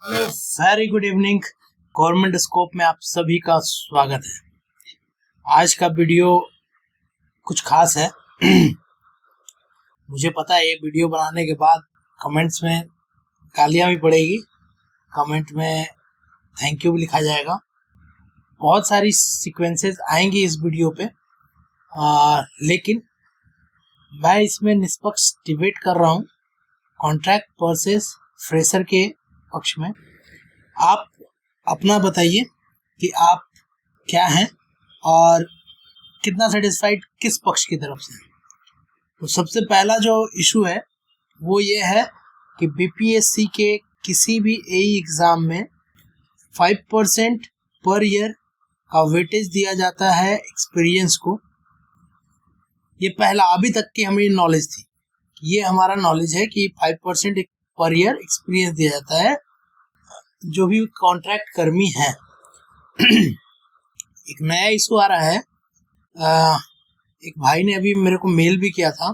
Very good evening. Government scope में आप सभी का स्वागत है। आज का वीडियो कुछ खास है। मुझे पता है ये वीडियो बनाने के बाद कमेंट्स में गालियां भी पड़ेगी, कमेंट में थैंक यू भी लिखा जाएगा, बहुत सारी सीक्वेंसेस आएंगी इस वीडियो पे। लेकिन मैं इसमें निष्पक्ष डिबेट कर रहा हूँ कॉन्ट्रैक्ट वर्सेस फ्रेशर के पक्ष में। आप अपना बताइए कि आप क्या हैं और कितना सेटिस्फाइड किस पक्ष की तरफ से। तो सबसे पहला जो इशू है वो ये है कि बीपीएससी के किसी भी एई एग्ज़ाम में 5% पर ईयर का वेटेज दिया जाता है एक्सपीरियंस को। ये पहला, अभी तक की हमें नॉलेज थी, ये हमारा नॉलेज है कि 5% पर ईयर एक्सपीरियंस दिया जाता है जो भी कॉन्ट्रैक्ट कर्मी है। एक नया इशू आ रहा है। एक भाई ने अभी मेरे को मेल भी किया था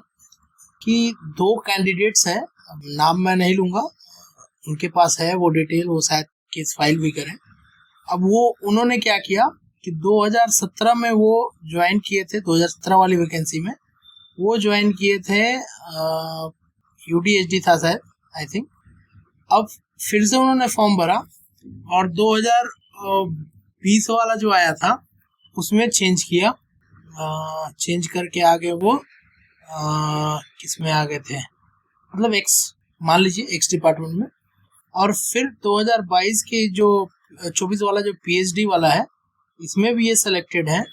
कि 2 कैंडिडेट्स हैं, नाम मैं नहीं लूँगा, उनके पास है वो डिटेल, वो शायद केस फाइल भी करें। अब वो उन्होंने क्या किया कि 2017 में वो ज्वाइन किए थे, 2017 वाली वैकेंसी में वो ज्वाइन किए थे, यूडीएचडी था शायद, आई थिंक। अब फिर से उन्होंने फॉर्म भरा और 2020 वाला जो आया था उसमें चेंज किया, चेंज करके आगे वो किस में आ गए थे, मतलब एक्स, मान लीजिए एक्स डिपार्टमेंट में। और फिर 2022 के जो 24 वाला जो पीएचडी वाला है इसमें भी ये सिलेक्टेड है,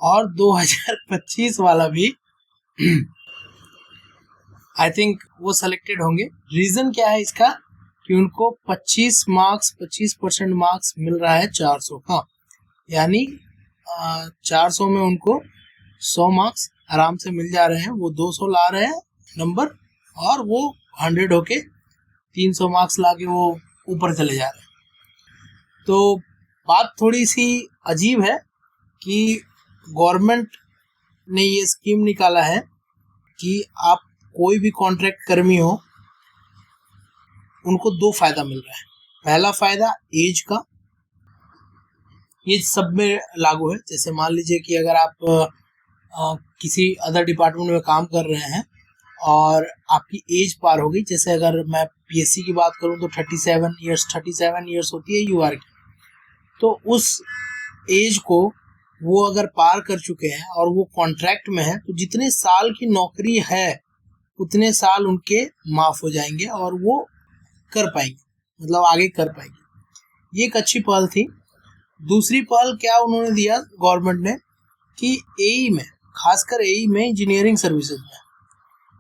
और 2025 वाला भी आई थिंक वो सिलेक्टेड होंगे। रीज़न क्या है इसका कि उनको 25% मार्क्स मिल रहा है 400 का, यानी 400 में उनको 100 मार्क्स आराम से मिल जा रहे हैं। वो 200 ला रहे हैं नंबर और वो 100 होके 300 मार्क्स ला के वो ऊपर चले जा रहे हैं। तो बात थोड़ी सी अजीब है कि गवर्नमेंट ने ये स्कीम निकाला है कि आप कोई भी कॉन्ट्रैक्ट कर्मी हो, उनको 2 फायदा मिल रहा है। पहला फायदा एज का, ये सब में लागू है। जैसे मान लीजिए कि अगर आप किसी अदर डिपार्टमेंट में काम कर रहे हैं और आपकी एज पार हो गई, जैसे अगर मैं पीएससी की बात करूं तो 37 ईयर्स होती है यूआर की, तो उस एज को वो अगर पार कर चुके हैं और वो कॉन्ट्रैक्ट में है तो जितने साल की नौकरी है उतने साल उनके माफ़ हो जाएंगे और वो कर पाएंगे, मतलब आगे कर पाएंगे। ये एक अच्छी पहल थी। दूसरी पहल क्या उन्होंने दिया गवर्नमेंट ने कि एई में, खासकर एई में, इंजीनियरिंग सर्विसेज में,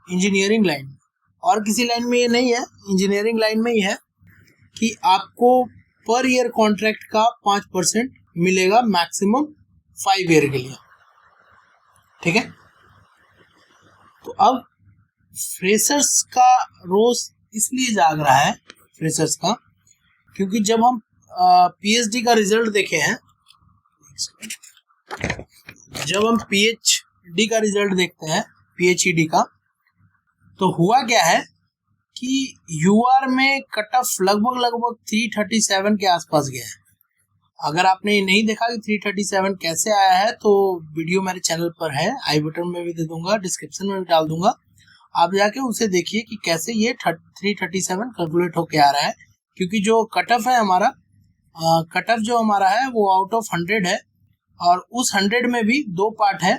इंजीनियरिंग लाइन में, और किसी लाइन में ये नहीं है, इंजीनियरिंग लाइन में ही है कि आपको पर ईयर कॉन्ट्रैक्ट का 5% मिलेगा मैक्सिमम 5 ईयर के लिए। ठीक है, तो अब फ्रेशर्स का रोज इसलिए जाग रहा है, फ्रेशर्स का, क्योंकि जब हम पीएचडी का रिजल्ट देखे हैं, जब हम पीएचडी का रिजल्ट देखते हैं, पीएचईडी का, तो हुआ क्या है कि यूआर में कट ऑफ लगभग 337 के आसपास गया है। अगर आपने ये नहीं देखा कि 337 कैसे आया है तो वीडियो मेरे चैनल पर है, आई बटन में भी दे दूंगा, डिस्क्रिप्शन में भी डाल दूंगा, आप जाके उसे देखिए कि कैसे ये 337 कैलकुलेट होके आ रहा है। क्योंकि जो कट ऑफ है हमारा, कट ऑफ जो हमारा है वो आउट ऑफ 100 है, और उस 100 में भी 2 पार्ट है,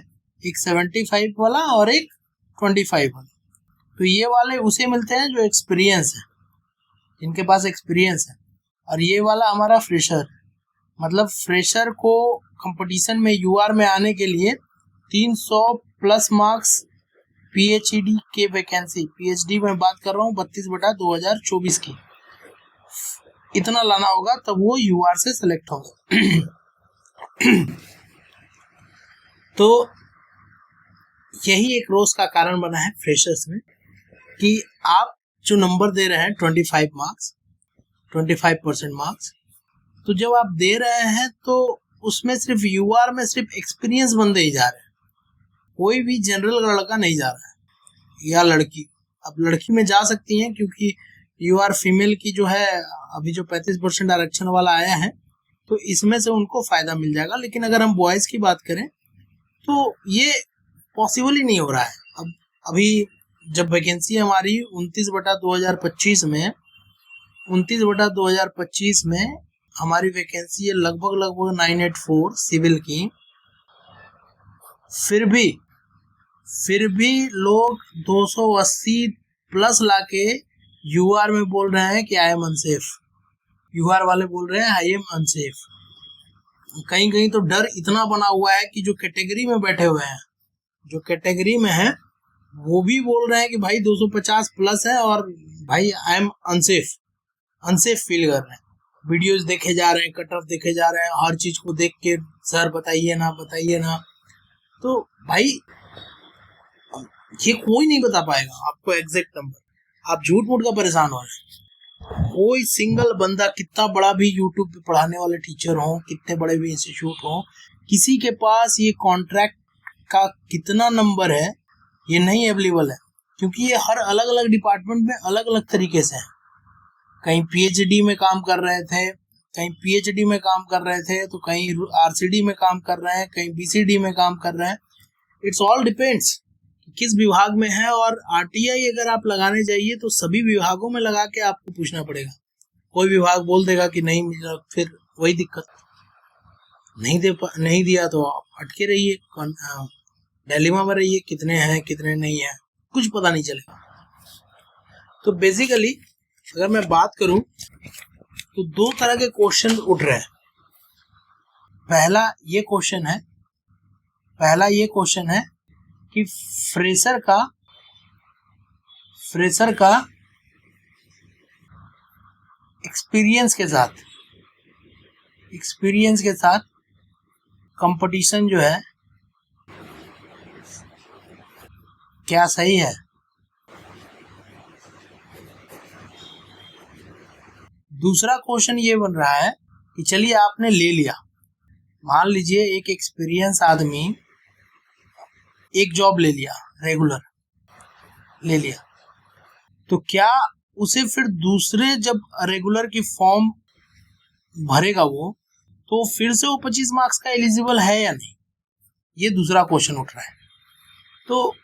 एक 75 वाला और एक 25 वाला। तो ये वाले उसे मिलते हैं जो एक्सपीरियंस है, जिनके पास एक्सपीरियंस है, और ये वाला हमारा फ्रेशर। मतलब फ्रेशर को कंपटीशन में यूआर में आने के लिए 300 प्लस मार्क्स पीएचडी के वैकेंसी, पीएचडी में बात कर रहा हूँ 32/2024 की, इतना लाना होगा तब वो यूआर से सेलेक्ट होगा। तो यही एक रोज का कारण बना है फ्रेशर्स में कि आप जो नंबर दे रहे हैं 25 मार्क्स, 25% मार्क्स, तो जब आप दे रहे हैं तो उसमें सिर्फ यूआर में सिर्फ एक्सपीरियंस बंदे ही जा रहे हैं, कोई भी जनरल लड़का नहीं जा रहा है या लड़की। अब लड़की में जा सकती हैं क्योंकि यू आर फीमेल की जो है अभी जो 35% आरक्षण वाला आया है तो इसमें से उनको फायदा मिल जाएगा। लेकिन अगर हम बॉयज की बात करें तो ये पॉसिबल ही नहीं हो रहा है। अब अभी जब वैकेंसी हमारी 29/2025 में 29/2025 में हमारी वैकेंसी है लगभग 984 सिविल की, फिर भी लोग 280 प्लस लाके यूआर में बोल रहे हैं कि आई एम अनसेफ। यूआर वाले बोल रहे हैं आई एम अनसेफ। कहीं कहीं तो डर इतना बना हुआ है कि जो कैटेगरी में बैठे हुए हैं, जो कैटेगरी में है, वो भी बोल रहे हैं कि भाई 250 प्लस है और भाई आई एम अनसेफ फील कर रहे हैं। वीडियोस देखे जा रहे हैं, कट ऑफ देखे जा रहे हैं, हर चीज को देख के सर बताइए ना। तो भाई ये कोई नहीं बता पाएगा आपको एग्जैक्ट नंबर। आप झूठ मूठ का परेशान हो रहे हैं। कोई सिंगल बंदा, कितना बड़ा भी यूट्यूब पे पढ़ाने वाले टीचर हो, कितने बड़े भी इंस्टीट्यूट हो, किसी के पास ये कॉन्ट्रैक्ट का कितना नंबर है ये नहीं अवेलेबल है, क्योंकि ये हर अलग अलग डिपार्टमेंट में अलग अलग तरीके से है। कहीं पीएचडी में काम कर रहे थे, तो कहीं आरसीडी में काम कर रहे हैं, कहीं बीसीडी में काम कर रहे हैं। इट्स ऑल डिपेंड्स किस विभाग में है। और आरटीआई अगर आप लगाने जाइए तो सभी विभागों में लगा के आपको पूछना पड़ेगा। कोई विभाग बोल देगा कि नहीं मिला, फिर वही दिक्कत, नहीं दिया तो अटके रहिए, डिलेमा में रहिए, कितने हैं कितने नहीं है, कुछ पता नहीं चलेगा। तो बेसिकली अगर मैं बात करूं तो दो तरह के क्वेश्चन उठ रहे हैं। पहला ये क्वेश्चन है कि फ्रेशर का एक्सपीरियंस के साथ कंपटीशन जो है क्या सही है। दूसरा क्वेश्चन ये बन रहा है कि चलिए आपने ले लिया, मान लीजिए एक एक्सपीरियंस आदमी एक जॉब ले लिया, रेगुलर ले लिया, तो क्या उसे फिर दूसरे जब रेगुलर की फॉर्म भरेगा वो, तो फिर से वो 25 मार्क्स का एलिजिबल है या नहीं, ये दूसरा क्वेश्चन उठ रहा है। तो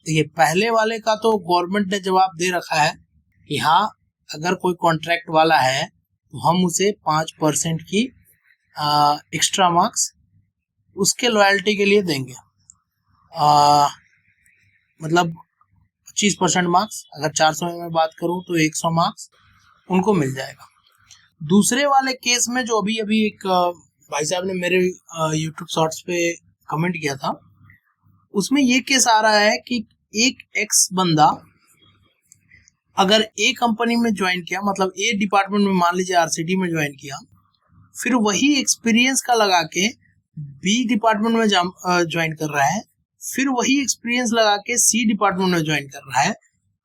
ये पहले वाले का तो गवर्नमेंट ने जवाब दे रखा है कि हाँ, अगर कोई कॉन्ट्रैक्ट वाला है तो हम उसे 5% की एक्स्ट्रा मार्क्स उसके लॉयल्टी के लिए देंगे। मतलब 25% मार्क्स, अगर 400 में बात करूं तो 100 मार्क्स उनको मिल जाएगा। दूसरे वाले केस में जो अभी एक भाई साहब ने मेरे यूट्यूब शॉर्ट्स पे कमेंट किया था, उसमें ये केस आ रहा है कि एक एक्स बंदा अगर ए कंपनी में ज्वाइन किया, मतलब ए डिपार्टमेंट में मान लीजिए आरसीडी में ज्वाइन किया, फिर वही एक्सपीरियंस का लगा के बी डिपार्टमेंट में ज्वाइन कर रहा है, फिर वही एक्सपीरियंस लगा के सी डिपार्टमेंट में ज्वाइन कर रहा है,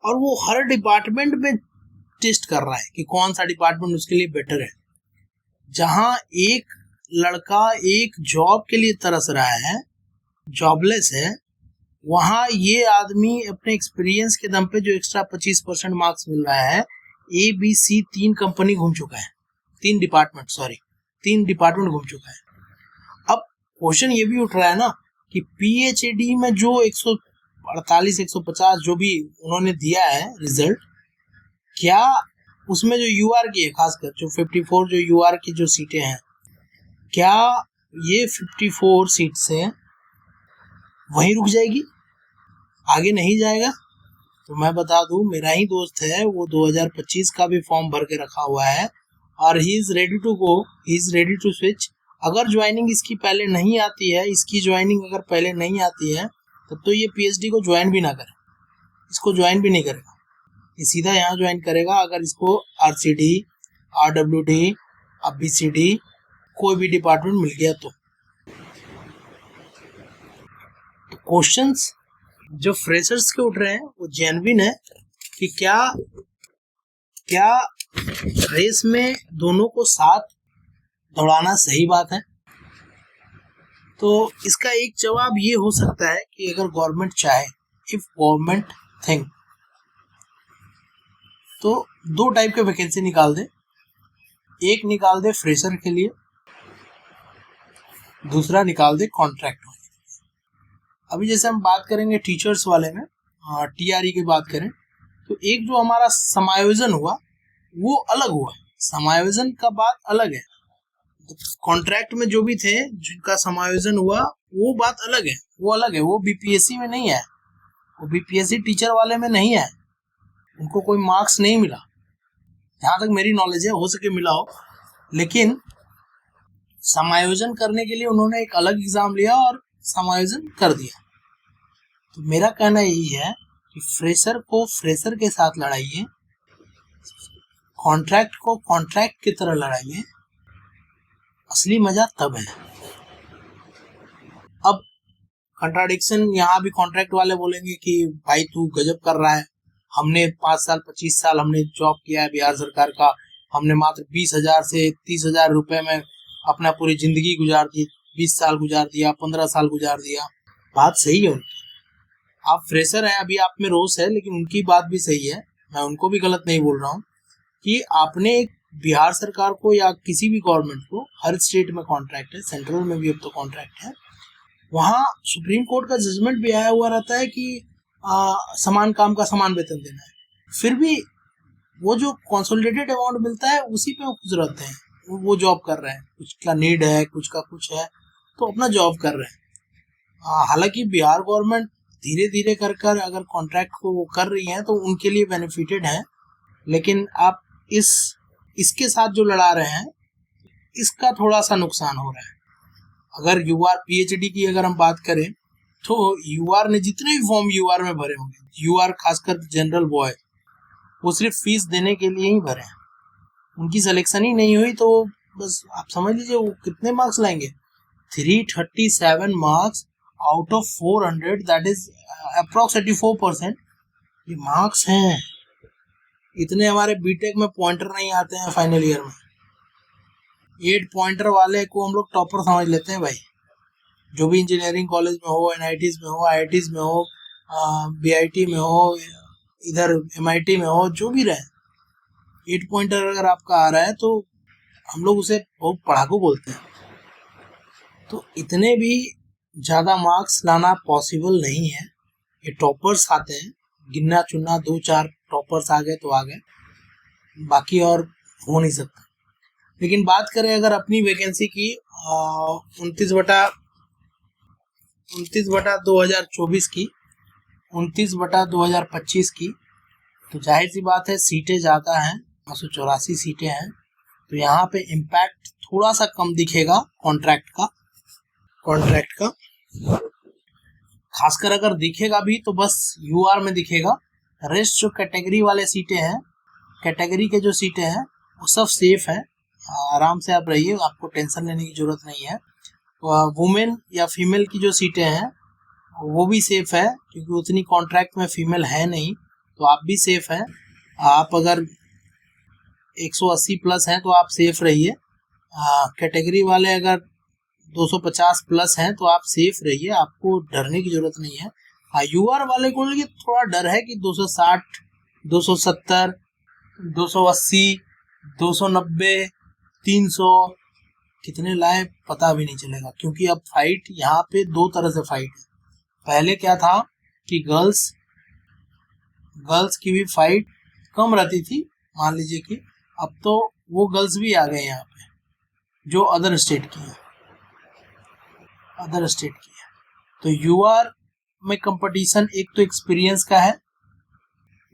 और वो हर डिपार्टमेंट में टेस्ट कर रहा है कि कौन सा डिपार्टमेंट उसके लिए बेटर है। जहां एक लड़का एक जॉब के लिए तरस रहा है, जॉबलेस है, वहां ये आदमी अपने एक्सपीरियंस के दम पे जो एक्स्ट्रा 25% मार्क्स मिल रहा है, ए बी सी 3 कंपनी घूम चुका है, 3 डिपार्टमेंट घूम चुका है। अब क्वेश्चन ये भी उठ रहा है ना कि पीएचडी में जो 148 150 जो भी उन्होंने दिया है रिजल्ट, क्या उसमें जो यूआर की है, खासकर जो 54 जो यूआर की जो सीटें हैं, क्या ये 54 सीट से वहीं रुक जाएगी, आगे नहीं जाएगा? तो मैं बता दूं, मेरा ही दोस्त है, वो 2025 का भी फॉर्म भर के रखा हुआ है और he is ready to go, he is ready to switch. अगर ज्वाइनिंग इसकी पहले नहीं आती है, इसकी ज्वाइनिंग अगर पहले नहीं आती है, तब तो ये पीएचडी को ज्वाइन भी ना करे, इसको ज्वाइन भी नहीं करेगा, ये सीधा यहाँ ज्वाइन करेगा अगर इसको आरसीडी, आरडब्ल्यूडी, बीसीडी कोई भी डिपार्टमेंट मिल गया तो। क्वेश्चंस जो फ्रेशर्स के उठ रहे हैं वो जेन्युइन है कि क्या रेस में दोनों को साथ दौड़ाना सही बात है। तो इसका एक जवाब ये हो सकता है कि अगर गवर्नमेंट चाहे, इफ गवर्नमेंट थिंक तो 2 टाइप के वैकेंसी निकाल दे, एक निकाल दे फ्रेशर के लिए, दूसरा निकाल दे कॉन्ट्रैक्ट वाले। अभी जैसे हम बात करेंगे टीचर्स वाले में, टीआरई की बात करें तो एक जो हमारा समायोजन हुआ वो अलग हुआ, समायोजन का बात अलग है। कॉन्ट्रैक्ट में जो भी थे जिनका समायोजन हुआ वो बात अलग है, वो अलग है, वो बीपीएससी में नहीं है, वो बीपीएससी टीचर वाले में नहीं है, उनको कोई मार्क्स नहीं मिला, जहाँ तक मेरी नॉलेज है, हो सके मिला हो, लेकिन समायोजन करने के लिए उन्होंने एक अलग एग्जाम लिया और समायोजन कर दिया। तो मेरा कहना यही है कि फ्रेशर को फ्रेशर के साथ लड़ाइए, कॉन्ट्रैक्ट को कॉन्ट्रैक्ट की तरह लड़ाइए, असली मजा तब है। अब कंट्राडिक्शन यहाँ भी कॉन्ट्रैक्ट वाले बोलेंगे कि भाई तू गजब कर रहा है, हमने 5 साल 25 साल हमने जॉब किया है बिहार सरकार का, हमने मात्र 20,000 से 30,000 रुपए में अपना पूरी जिंदगी गुजार दी, 20 साल गुजार दिया, 15 साल गुजार दिया। बात सही है उनकी, आप फ्रेशर हैं, अभी आप में रोष है, लेकिन उनकी बात भी सही है, मैं उनको भी गलत नहीं बोल रहा हूँ कि आपने एक बिहार सरकार को या किसी भी गवर्नमेंट को, हर स्टेट में कॉन्ट्रैक्ट है, सेंट्रल में भी अब तो कॉन्ट्रैक्ट है, वहाँ सुप्रीम कोर्ट का जजमेंट भी आया हुआ रहता है कि समान काम का समान वेतन देना है, फिर भी वो जो कंसोलिडेटेड अमाउंट मिलता है उसी पे वो खुश रहते हैं, वो जॉब कर रहे हैं, कुछ का नीड है, कुछ का कुछ है, तो अपना जॉब कर रहे हैं। हालांकि बिहार गवर्नमेंट धीरे धीरे कर कर अगर कॉन्ट्रैक्ट को वो कर रही है तो उनके लिए बेनिफिटेड है, लेकिन आप इसके साथ जो लड़ा रहे हैं इसका थोड़ा सा नुकसान हो रहा है। अगर यूआर पीएचडी की अगर हम बात करें तो यूआर ने जितने भी फॉर्म यूआर में भरे होंगे, यूआर खासकर जनरल बॉय, वो सिर्फ फीस देने के लिए ही भरे हैं, उनकी सिलेक्शन ही नहीं हुई तो बस आप समझ लीजिए वो कितने मार्क्स लाएंगे, 337 marks out of 400, that is approx 84%। ये मार्क्स हैं, इतने हमारे बीटेक में पॉइंटर नहीं आते हैं फाइनल ईयर में, 8 पॉइंटर वाले को हम लोग टॉपर समझ लेते हैं भाई, जो भी इंजीनियरिंग कॉलेज में हो, एनआईटीज में हो, आईआईटीज में हो, बीआईटी में हो, इधर एमआईटी में हो, जो भी रहे, 8 पॉइंटर अगर आपका आ रहा है तो हम लोग उसे बहुत पढ़ाकू बोलते हैं। तो इतने भी ज़्यादा मार्क्स लाना पॉसिबल नहीं है, ये टॉपर्स आते हैं, गिनना चुनना 2-4 टॉपर्स आ गए तो आ गए, बाकी और हो नहीं सकता। लेकिन बात करें अगर अपनी वैकेंसी की 29/2024 की, 29/2025 की, तो जाहिर सी बात है सीटें ज़्यादा हैं, 984 सीटें हैं, तो यहाँ पे इम्पैक्ट थोड़ा सा कम दिखेगा कॉन्ट्रैक्ट का खासकर अगर दिखेगा भी तो बस यूआर में दिखेगा, रेस्ट जो कैटेगरी वाले सीटें हैं, कैटेगरी के जो सीटें हैं वो सब सेफ है, आराम से आप रहिए, आपको टेंशन लेने की जरूरत नहीं है। वुमेन या फीमेल की जो सीटें हैं वो भी सेफ है, क्योंकि उतनी कॉन्ट्रैक्ट में फीमेल है नहीं, तो आप भी सेफ हैं। आप अगर 180 प्लस हैं तो आप सेफ रहिए, कैटेगरी वाले अगर 250 प्लस हैं तो आप सेफ रहिए, आपको डरने की जरूरत नहीं है। यूआर वाले को लिए थोड़ा डर है कि 260, 270, 280, 290, 300 कितने लाए पता भी नहीं चलेगा, क्योंकि अब फाइट यहाँ पे 2 तरह से फाइट है। पहले क्या था कि गर्ल्स की भी फाइट कम रहती थी, मान लीजिए कि अब तो वो गर्ल्स भी आ गए यहाँ पे जो अदर स्टेट की है। तो यूआर में कंपटीशन एक तो एक्सपीरियंस का है,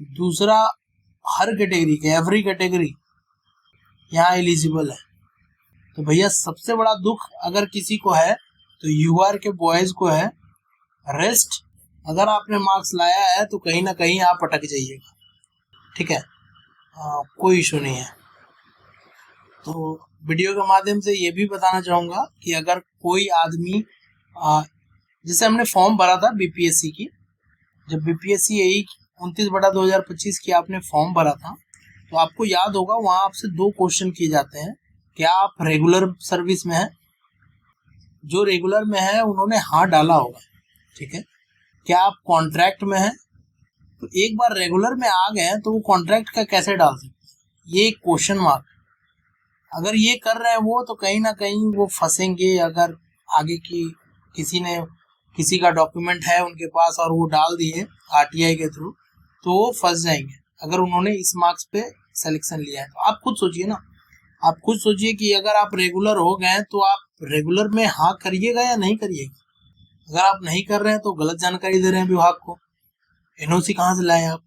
दूसरा हर कैटेगरी के, एवरी कैटेगरी यहाँ एलिजिबल है। तो भैया सबसे बड़ा दुख अगर किसी को है तो यूआर के बॉयज को है, रेस्ट अगर आपने मार्क्स लाया है तो कहीं ना कहीं आप अटक जाइएगा, ठीक है, कोई इशू नहीं है। तो वीडियो के माध्यम से ये भी बताना चाहूँगा कि अगर कोई आदमी जैसे हमने फॉर्म भरा था बीपीएससी की, जब बीपीएससी यही 29/2025 की आपने फॉर्म भरा था तो आपको याद होगा वहाँ आपसे 2 क्वेश्चन किए जाते हैं, क्या आप रेगुलर सर्विस में हैं? जो रेगुलर में है उन्होंने हाँ डाला होगा, ठीक है। क्या आप कॉन्ट्रैक्ट में हैं? तो एक बार रेगुलर में आ गए तो वो कॉन्ट्रैक्ट का कैसे डाल सकते, ये एक क्वेश्चन मार्क। अगर ये कर रहे हैं वो, तो कहीं ना कहीं वो फंसेंगे। अगर आगे की किसी का डॉक्यूमेंट है उनके पास और वो डाल दिए आरटीआई के थ्रू, तो वो फंस जाएंगे अगर उन्होंने इस मार्क्स पे सिलेक्शन लिया है। तो आप खुद सोचिए ना, आप खुद सोचिए कि अगर आप रेगुलर हो गए तो आप रेगुलर में हाँ करिएगा या नहीं करिएगा। अगर आप नहीं कर रहे हैं तो गलत जानकारी दे रहे हैं विभाग को। एनओसी कहाँ से लाए आप,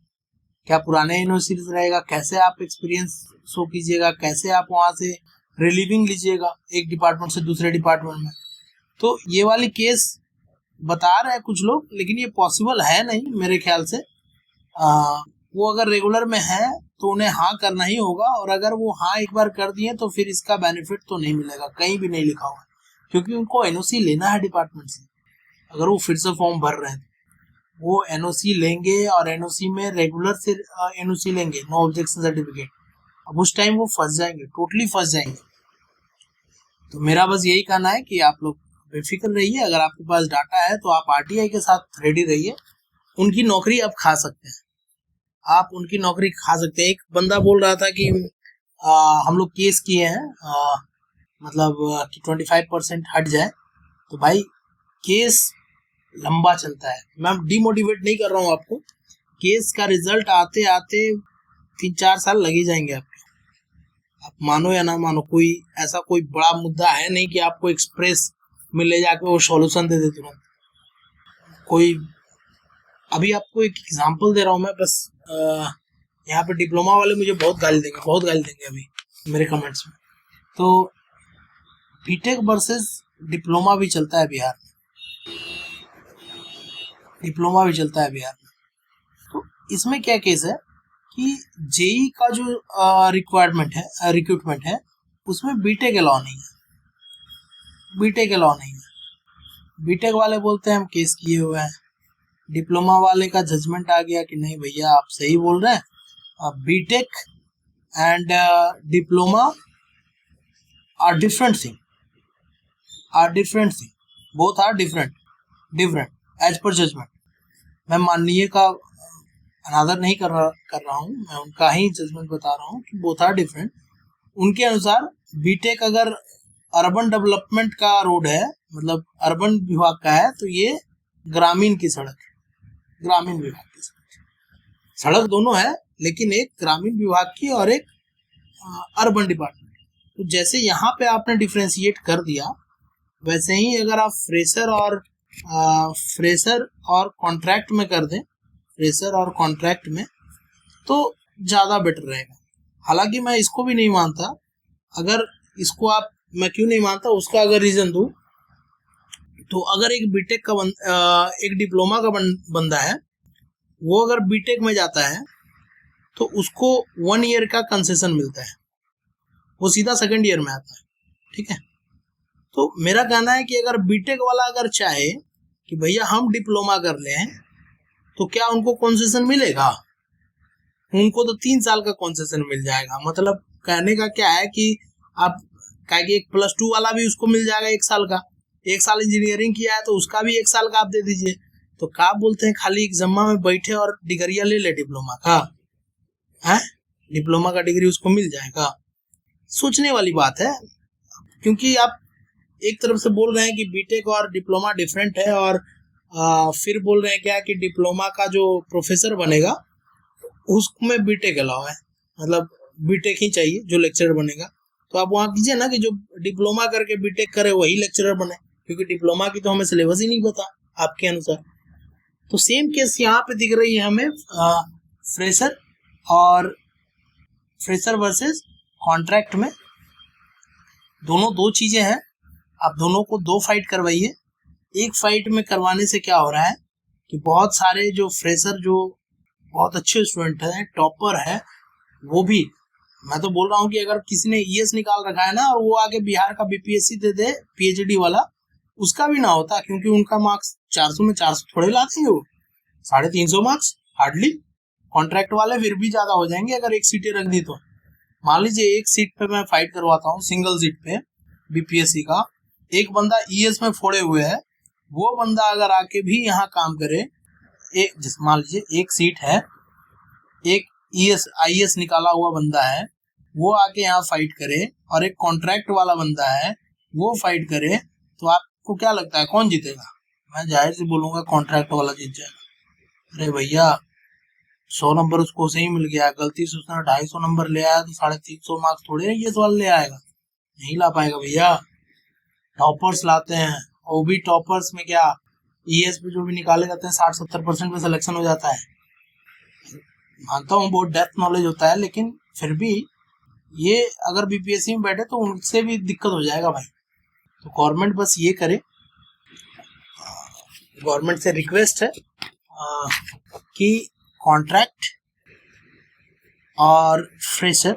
क्या पुराने एनओसी रहेगा, कैसे आप एक्सपीरियंस शो कीजिएगा, कैसे आप वहां से रिलीविंग लीजिएगा एक डिपार्टमेंट से दूसरे डिपार्टमेंट में। तो ये वाली केस बता रहे हैं कुछ लोग, लेकिन ये पॉसिबल है नहीं मेरे ख्याल से। वो अगर रेगुलर में है तो उन्हें हाँ करना ही होगा, और अगर वो हाँ एक बार कर दिए तो फिर इसका बेनिफिट तो नहीं मिलेगा, कहीं भी नहीं लिखा हुआ है, क्योंकि उनको एनओसी लेना है डिपार्टमेंट से। अगर वो फिर से फॉर्म भर रहे हैं वो एनओसी लेंगे, और एनओसी में रेगुलर से एनओसी लेंगे, नो ऑब्जेक्शन सर्टिफिकेट। अब उस टाइम वो फंस जाएंगे, टोटली फंस जाएंगे। तो मेरा बस यही कहना है कि आप लोग बेफिक्र रहिए। अगर आपके पास डाटा है तो आप आरटीआई के साथ रेडी रहिए। उनकी नौकरी आप खा सकते हैं, आप उनकी नौकरी खा सकते हैं। एक बंदा बोल रहा था कि हम लोग केस किए हैं, मतलब कि 25% हट जाए। तो भाई केस लंबा चलता है, मैं डिमोटिवेट नहीं कर रहा हूँ आपको। केस का रिजल्ट आते आते 3-4 साल लग ही जाएंगे आपके। आप मानो या ना मानो, कोई ऐसा कोई बड़ा मुद्दा है नहीं कि आपको एक्सप्रेस में ले जाके वो सॉल्यूशन दे दे तुरंत। कोई अभी आपको एक एग्जांपल दे रहा हूँ मैं बस। यहाँ पे डिप्लोमा वाले मुझे बहुत गाली देंगे अभी मेरे कमेंट्स में। तो बीटेक वर्सेस डिप्लोमा भी चलता है बिहार में, तो इसमें क्या केस है कि जेई का जो रिक्रूटमेंट है उसमें बीटेक अलाउ नहीं है। बीटेक वाले बोलते हैं हम केस किए हुए हैं, डिप्लोमा वाले का जजमेंट आ गया कि नहीं भैया आप सही बोल रहे हैं, BTech and diploma are different thing, both are different as per judgement. मैं माननीय का अनादर नहीं कर रहा हूँ, मैं उनका ही जजमेंट बता रहा हूँ कि बोथ आर डिफरेंट। उनके अनुसार बीटेक अगर अर्बन डेवलपमेंट का रोड है, मतलब अर्बन विभाग का है, तो ये ग्रामीण की सड़क है, ग्रामीण विभाग की सड़क दोनों है, लेकिन एक ग्रामीण विभाग की और एक अर्बन डिपार्टमेंट। तो जैसे यहाँ पे आपने डिफ्रेंशिएट कर दिया, वैसे ही अगर आप फ्रेशर और कॉन्ट्रैक्ट में कर दें, तो ज़्यादा बेटर रहेगा। हालांकि मैं इसको भी नहीं मानता, अगर इसको मैं क्यों नहीं मानता उसका अगर रीज़न दूँ, तो अगर एक बीटेक का एक डिप्लोमा का बंदा है, वो अगर बीटेक में जाता है तो उसको 1 ईयर का कंसेशन मिलता है, वो सीधा 2nd ईयर में आता है, ठीक है। तो मेरा कहना है कि अगर बीटेक वाला अगर चाहे कि भैया हम डिप्लोमा कर ले हैं, तो क्या उनको कंसेशन मिलेगा? उनको तो 3 साल का कंसेशन मिल जाएगा। मतलब कहने का क्या है कि आप कहेंगे एक +2 वाला भी उसको मिल जाएगा 1 साल का, 1 साल इंजीनियरिंग किया है तो उसका भी 1 साल का आप दे दीजिए। तो क्या बोलते हैं, खाली एग्जाम में बैठे और डिग्रिया ले ले डिप्लोमा का, है डिप्लोमा का डिग्री उसको मिल जाएगा? सोचने वाली बात है, क्योंकि आप एक तरफ से बोल रहे हैं कि बीटेक और डिप्लोमा डिफरेंट है, और फिर बोल रहे हैं क्या कि डिप्लोमा का जो प्रोफेसर बनेगा उसमें बीटेक अलाउ है, मतलब बीटेक ही चाहिए जो लेक्चरर बनेगा। तो आप वहाँ कीजिए ना कि जो डिप्लोमा करके बीटेक करे वही लेक्चरर बने, क्योंकि डिप्लोमा की तो हमें सिलेबस ही नहीं पता आपके अनुसार। तो सेम केस यहाँ पे दिख रही है हमें, फ्रेशर वर्सेस कॉन्ट्रैक्ट में दोनों 2 चीजें हैं। आप दोनों को 2 फाइट करवाइए। एक फाइट में करवाने से क्या हो रहा है कि बहुत सारे जो फ्रेशर, जो बहुत अच्छे स्टूडेंट हैं, टॉपर है, वो भी, मैं तो बोल रहा हूँ कि अगर किसी ने ईएस निकाल रखा है ना और वो आगे बिहार का बीपीएससी दे दे पीएचडी वाला, उसका भी ना होता, क्योंकि उनका मार्क्स 400 में 400 थोड़े लाते हैं, वो 350 मार्क्स हार्डली। कॉन्ट्रैक्ट वाले फिर भी ज्यादा हो जाएंगे अगर एक सीटें रख दी तो। मान लीजिए एक सीट पे मैं फाइट करवाता हूँ, सिंगल सीट पे बीपीएससी का, एक बंदा ईएस में फोड़े हुए है, वो बंदा अगर आके भी यहाँ काम करे एक जिस मान लीजिए एक सीट है, एक IAS निकाला हुआ बंदा है वो आके यहाँ फाइट करे और एक कॉन्ट्रैक्ट वाला बंदा है वो फाइट करे, तो आपको क्या लगता है कौन जीतेगा? मैं जाहिर से बोलूंगा कॉन्ट्रैक्ट वाला जीत जाएगा। अरे भैया 100 नंबर उसको सही मिल गया, गलती से उसने 250 नंबर ले आया तो 350 मार्क्स थोड़े ये सवाल ले आएगा, नहीं ला पाएगा भैया। टॉपर्स लाते हैं, वो भी टॉपर्स में क्या ES पे जो भी निकाले जाते हैं 60-70% में सिलेक्शन हो जाता है। मानता हूँ बहुत डेप्थ नॉलेज होता है, लेकिन फिर भी ये अगर BPSC में बैठे तो उनसे भी दिक्कत हो जाएगा भाई। तो गवर्नमेंट बस ये करे, गवर्नमेंट से रिक्वेस्ट है कि कॉन्ट्रैक्ट और फ्रेशर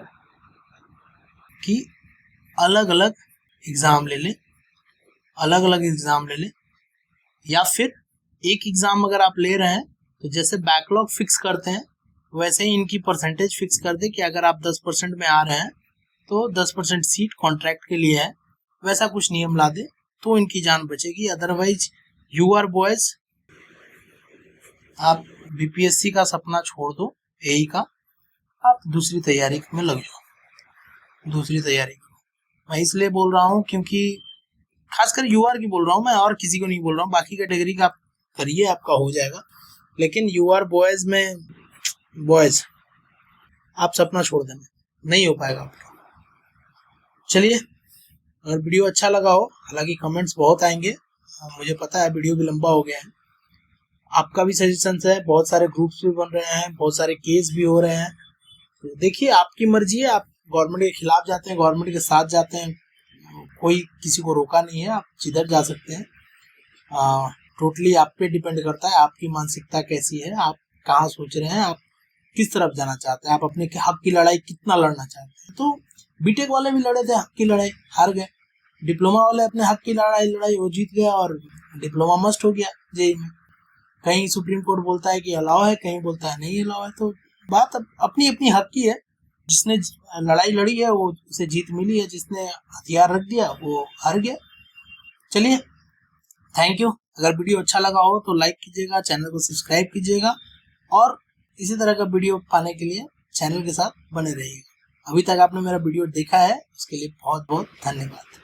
की अलग अलग एग्ज़ाम ले लें, अलग अलग एग्ज़ाम ले लें, या फिर एक एग्ज़ाम अगर आप ले रहे हैं तो जैसे बैकलॉग फिक्स करते हैं वैसे ही इनकी परसेंटेज फिक्स कर दे कि अगर आप 10% में आ रहे हैं तो 10% सीट कॉन्ट्रैक्ट के लिए है, वैसा कुछ नियम ला दे तो इनकी जान बचेगी। अदरवाइज यू आर बॉयज, आप BPSC का सपना छोड़ दो, AE का, आप दूसरी तैयारी में लग जाओ, दूसरी तैयारी करो। मैं इसलिए बोल रहा हूँ क्योंकि खासकर UR की बोल रहा हूँ मैं, और किसी को नहीं बोल रहा हूँ, बाकी कैटेगरी का आप करिए आपका हो जाएगा, लेकिन UR बॉयज में बॉयज आप सपना छोड़ देना, नहीं हो पाएगा आपका। चलिए, अगर वीडियो अच्छा लगा हो, हालांकि कमेंट्स बहुत आएंगे मुझे पता है, वीडियो भी लंबा हो गया है, आपका भी सजेशंस है, बहुत सारे ग्रुप्स भी बन रहे हैं, बहुत सारे केस भी हो रहे हैं, तो देखिए आपकी मर्जी है, आप गवर्नमेंट के खिलाफ जाते हैं, गवर्नमेंट के साथ जाते हैं, कोई किसी को रोका नहीं है, आप जिधर जा सकते हैं। टोटली आप पे डिपेंड करता है, आपकी मानसिकता कैसी है, आप कहाँ सोच रहे हैं, आप किस तरफ जाना चाहते हैं, आप अपने हक की लड़ाई कितना लड़ना चाहते हैं। तो बीटेक वाले भी लड़े थे हक की लड़ाई, हार गए। डिप्लोमा वाले अपने हक की लड़ाई वो जीत गया और डिप्लोमा मस्ट हो गया जेईई में। कहीं सुप्रीम कोर्ट बोलता है कि अलाउ है, कहीं बोलता है नहीं अलाउ है, तो बात अपनी अपनी हक की है। जिसने लड़ाई लड़ी है वो उसे जीत मिली है, जिसने हथियार रख दिया वो हार गया। चलिए, थैंक यू। अगर वीडियो अच्छा लगा हो तो लाइक कीजिएगा, चैनल को सब्सक्राइब कीजिएगा और इसी तरह का वीडियो पाने के लिए चैनल के साथ बने रहिएगा। अभी तक आपने मेरा वीडियो देखा है उसके लिए बहुत बहुत धन्यवाद।